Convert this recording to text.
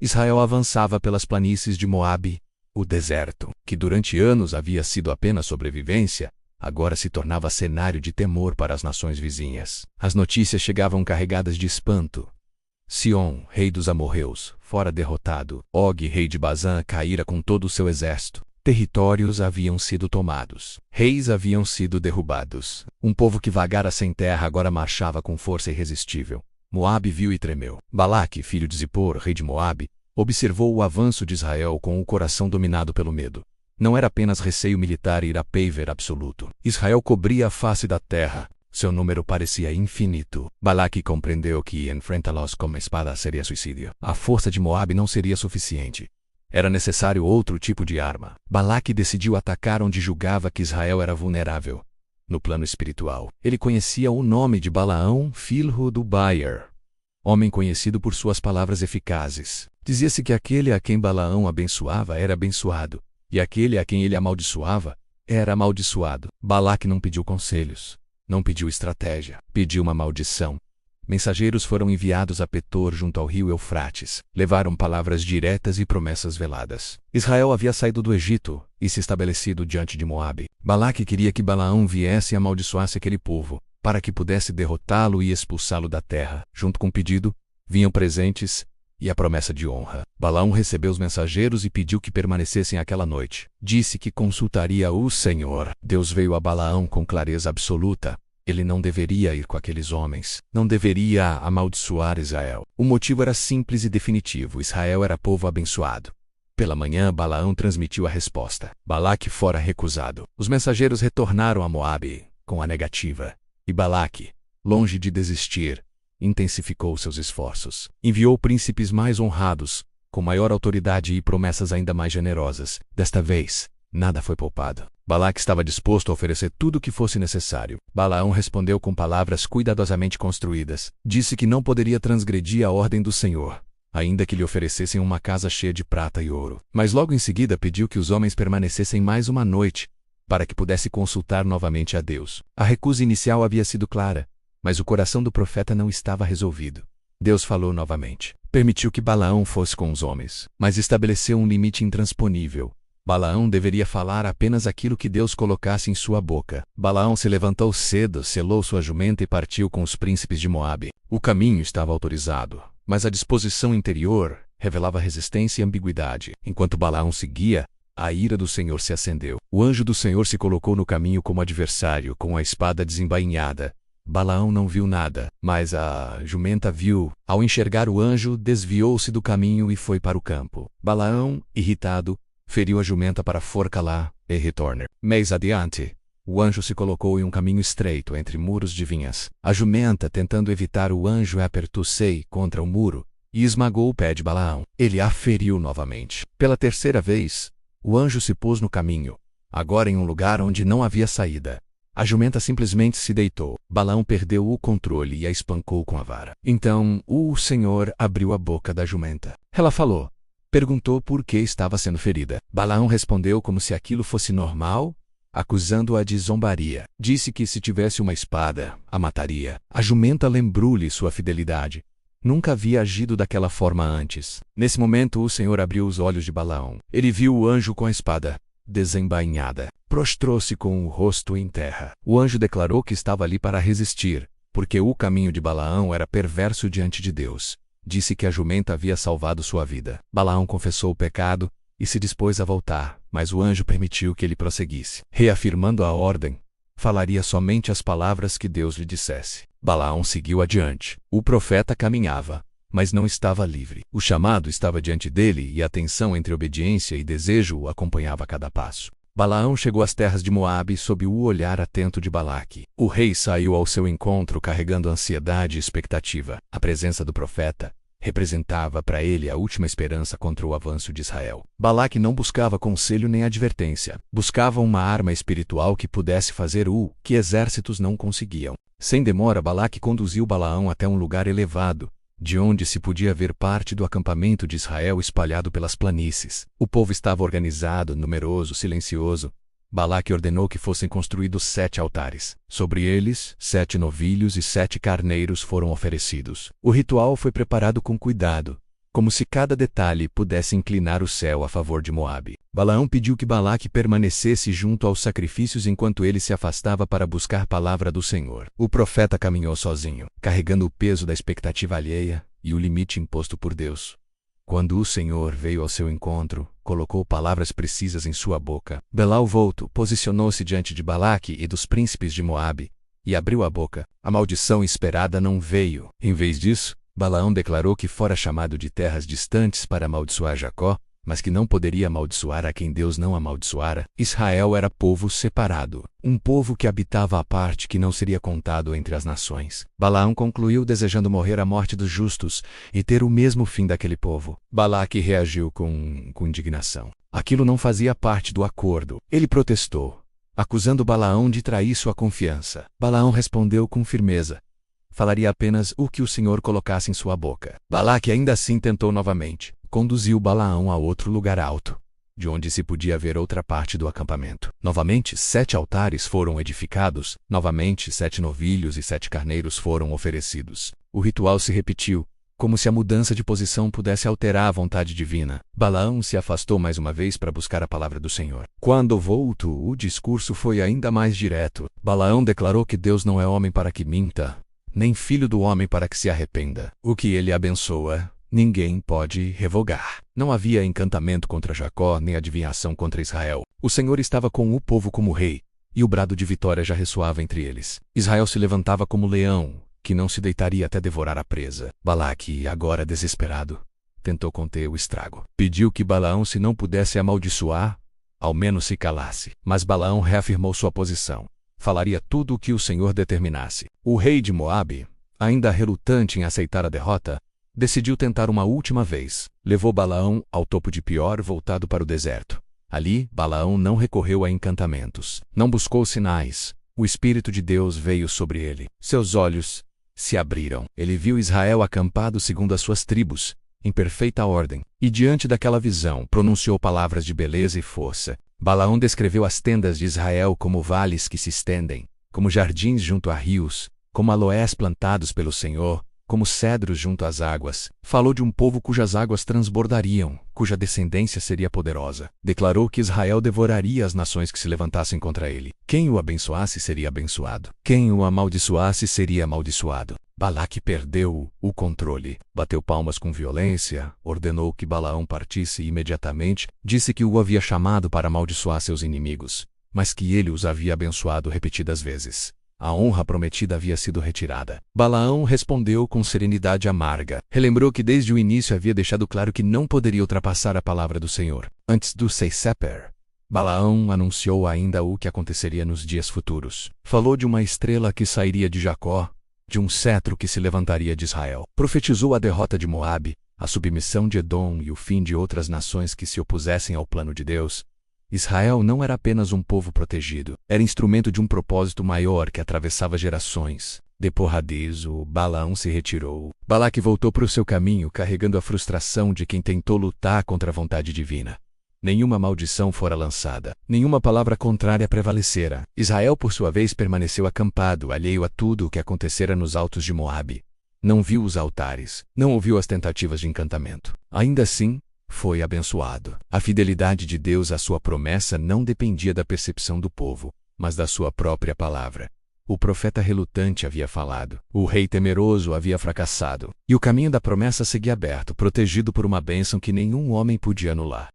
Israel avançava pelas planícies de Moabe. O deserto, que durante anos havia sido apenas sobrevivência, agora se tornava cenário de temor para as nações vizinhas. As notícias chegavam carregadas de espanto. Sion, rei dos amorreus, fora derrotado. Og, rei de Bazã, caíra com todo o seu exército. Territórios haviam sido tomados. Reis haviam sido derrubados. Um povo que vagara sem terra agora marchava com força irresistível. Moabe viu e tremeu. Balaque, filho de Zippor, rei de Moabe, observou o avanço de Israel com o coração dominado pelo medo. Não era apenas receio militar irapaver absoluto. Israel cobria a face da terra. Seu número parecia infinito. Balaque compreendeu que enfrentá-los com uma espada seria suicídio. A força de Moabe não seria suficiente. Era necessário outro tipo de arma. Balaque decidiu atacar onde julgava que Israel era vulnerável. No plano espiritual, ele conhecia o nome de Balaão, filho do Beor, homem conhecido por suas palavras eficazes. Dizia-se que aquele a quem Balaão abençoava era abençoado, e aquele a quem ele amaldiçoava era amaldiçoado. Balaque não pediu conselhos, não pediu estratégia, pediu uma maldição. Mensageiros foram enviados a Petor junto ao rio Eufrates. Levaram palavras diretas e promessas veladas. Israel havia saído do Egito e se estabelecido diante de Moabe. Balaque queria que Balaão viesse e amaldiçoasse aquele povo, para que pudesse derrotá-lo e expulsá-lo da terra. Junto com o pedido, vinham presentes e a promessa de honra. Balaão recebeu os mensageiros e pediu que permanecessem aquela noite. Disse que consultaria o Senhor. Deus veio a Balaão com clareza absoluta. Ele não deveria ir com aqueles homens. Não deveria amaldiçoar Israel. O motivo era simples e definitivo. Israel era povo abençoado. Pela manhã, Balaão transmitiu a resposta. Balaque fora recusado. Os mensageiros retornaram a Moabe com a negativa. E Balaque, longe de desistir, intensificou seus esforços. Enviou príncipes mais honrados, com maior autoridade e promessas ainda mais generosas. Desta vez, nada foi poupado. Balaque estava disposto a oferecer tudo o que fosse necessário. Balaão respondeu com palavras cuidadosamente construídas. Disse que não poderia transgredir a ordem do Senhor, ainda que lhe oferecessem uma casa cheia de prata e ouro. Mas logo em seguida pediu que os homens permanecessem mais uma noite, para que pudesse consultar novamente a Deus. A recusa inicial havia sido clara, mas o coração do profeta não estava resolvido. Deus falou novamente. Permitiu que Balaão fosse com os homens, mas estabeleceu um limite intransponível. Balaão deveria falar apenas aquilo que Deus colocasse em sua boca. Balaão se levantou cedo, selou sua jumenta e partiu com os príncipes de Moabe. O caminho estava autorizado, mas a disposição interior revelava resistência e ambiguidade. Enquanto Balaão seguia, a ira do Senhor se acendeu. O anjo do Senhor se colocou no caminho como adversário, com a espada desembainhada. Balaão não viu nada, mas a jumenta viu. Ao enxergar o anjo, desviou-se do caminho e foi para o campo. Balaão, irritado, feriu a jumenta para forcá-la e retornar. Mais adiante, o anjo se colocou em um caminho estreito entre muros de vinhas. A jumenta, tentando evitar o anjo, apertou-se contra o muro e esmagou o pé de Balaão. Ele a feriu novamente. Pela terceira vez, o anjo se pôs no caminho, agora em um lugar onde não havia saída. A jumenta simplesmente se deitou. Balaão perdeu o controle e a espancou com a vara. Então, o Senhor abriu a boca da jumenta. Ela falou. Perguntou por que estava sendo ferida. Balaão respondeu como se aquilo fosse normal, acusando-a de zombaria. Disse que se tivesse uma espada, a mataria. A jumenta lembrou-lhe sua fidelidade. Nunca havia agido daquela forma antes. Nesse momento, o Senhor abriu os olhos de Balaão. Ele viu o anjo com a espada desembainhada. Prostrou-se com o rosto em terra. O anjo declarou que estava ali para resistir, porque o caminho de Balaão era perverso diante de Deus. Disse que a jumenta havia salvado sua vida. Balaão confessou o pecado e se dispôs a voltar, mas o anjo permitiu que ele prosseguisse. Reafirmando a ordem, falaria somente as palavras que Deus lhe dissesse. Balaão seguiu adiante. O profeta caminhava, mas não estava livre. O chamado estava diante dele e a tensão entre obediência e desejo o acompanhava a cada passo. Balaão chegou às terras de Moabe sob o olhar atento de Balaque. O rei saiu ao seu encontro carregando ansiedade e expectativa. A presença do profeta representava para ele a última esperança contra o avanço de Israel. Balaque não buscava conselho nem advertência. Buscava uma arma espiritual que pudesse fazer o que exércitos não conseguiam. Sem demora, Balaque conduziu Balaão até um lugar elevado, de onde se podia ver parte do acampamento de Israel espalhado pelas planícies. O povo estava organizado, numeroso, silencioso. Balaque ordenou que fossem construídos 7 altares. Sobre eles, 7 novilhos e 7 carneiros foram oferecidos. O ritual foi preparado com cuidado. como se cada detalhe pudesse inclinar o céu a favor de Moabe. Balaão pediu que Balaque permanecesse junto aos sacrifícios enquanto ele se afastava para buscar palavra do Senhor. O profeta caminhou sozinho, carregando o peso da expectativa alheia e o limite imposto por Deus. Quando o Senhor veio ao seu encontro, colocou palavras precisas em sua boca. Balaão voltou, posicionou-se diante de Balaque e dos príncipes de Moabe, e abriu a boca. A maldição esperada não veio. Em vez disso, Balaão declarou que fora chamado de terras distantes para amaldiçoar Jacó, mas que não poderia amaldiçoar a quem Deus não amaldiçoara. Israel era povo separado, um povo que habitava à parte que não seria contado entre as nações. Balaão concluiu desejando morrer a morte dos justos e ter o mesmo fim daquele povo. Balaque reagiu com indignação. Aquilo não fazia parte do acordo. Ele protestou, acusando Balaão de trair sua confiança. Balaão respondeu com firmeza: falaria apenas o que o Senhor colocasse em sua boca. Balaque ainda assim tentou novamente. Conduziu Balaão a outro lugar alto, de onde se podia ver outra parte do acampamento. Novamente 7 altares foram edificados, novamente 7 novilhos e 7 carneiros foram oferecidos. O ritual se repetiu, como se a mudança de posição pudesse alterar a vontade divina. Balaão se afastou mais uma vez para buscar a palavra do Senhor. Quando voltou, o discurso foi ainda mais direto. Balaão declarou que Deus não é homem para que minta, nem filho do homem para que se arrependa. O que ele abençoa, ninguém pode revogar. Não havia encantamento contra Jacó, nem adivinhação contra Israel. O Senhor estava com o povo como rei, e o brado de vitória já ressoava entre eles. Israel se levantava como leão, que não se deitaria até devorar a presa. Balaque, agora desesperado, tentou conter o estrago. Pediu que Balaão, se não pudesse amaldiçoar, ao menos se calasse. Mas Balaão reafirmou sua posição. Falaria tudo o que o Senhor determinasse. O rei de Moabe, ainda relutante em aceitar a derrota, decidiu tentar uma última vez. Levou Balaão ao topo de Pior, voltado para o deserto. Ali, Balaão não recorreu a encantamentos. Não buscou sinais. O Espírito de Deus veio sobre ele. Seus olhos se abriram. Ele viu Israel acampado segundo as suas tribos, em perfeita ordem. E diante daquela visão, pronunciou palavras de beleza e força. Balaão descreveu as tendas de Israel como vales que se estendem, como jardins junto a rios, como aloés plantados pelo Senhor, como cedros junto às águas. Falou de um povo cujas águas transbordariam, cuja descendência seria poderosa. Declarou que Israel devoraria as nações que se levantassem contra ele. Quem o abençoasse seria abençoado. Quem o amaldiçoasse seria amaldiçoado. Balaque perdeu o controle. Bateu palmas com violência, ordenou que Balaão partisse imediatamente, disse que o havia chamado para amaldiçoar seus inimigos, mas que ele os havia abençoado repetidas vezes. A honra prometida havia sido retirada. Balaão respondeu com serenidade amarga. Relembrou que desde o início havia deixado claro que não poderia ultrapassar a palavra do Senhor. Antes do Seiseper, Balaão anunciou ainda o que aconteceria nos dias futuros. Falou de uma estrela que sairia de Jacó, de um cetro que se levantaria de Israel. Profetizou a derrota de Moabe, a submissão de Edom e o fim de outras nações que se opusessem ao plano de Deus. Israel não era apenas um povo protegido, era instrumento de um propósito maior que atravessava gerações. Deporradizo, Balaão se retirou. Balaque voltou para o seu caminho, carregando a frustração de quem tentou lutar contra a vontade divina. Nenhuma maldição fora lançada, nenhuma palavra contrária prevalecera. Israel, por sua vez, permaneceu acampado, alheio a tudo o que acontecera nos altos de Moabe. Não viu os altares, não ouviu as tentativas de encantamento. Ainda assim, foi abençoado. A fidelidade de Deus à sua promessa não dependia da percepção do povo, mas da sua própria palavra. O profeta relutante havia falado, o rei temeroso havia fracassado, e o caminho da promessa seguia aberto, protegido por uma bênção que nenhum homem podia anular.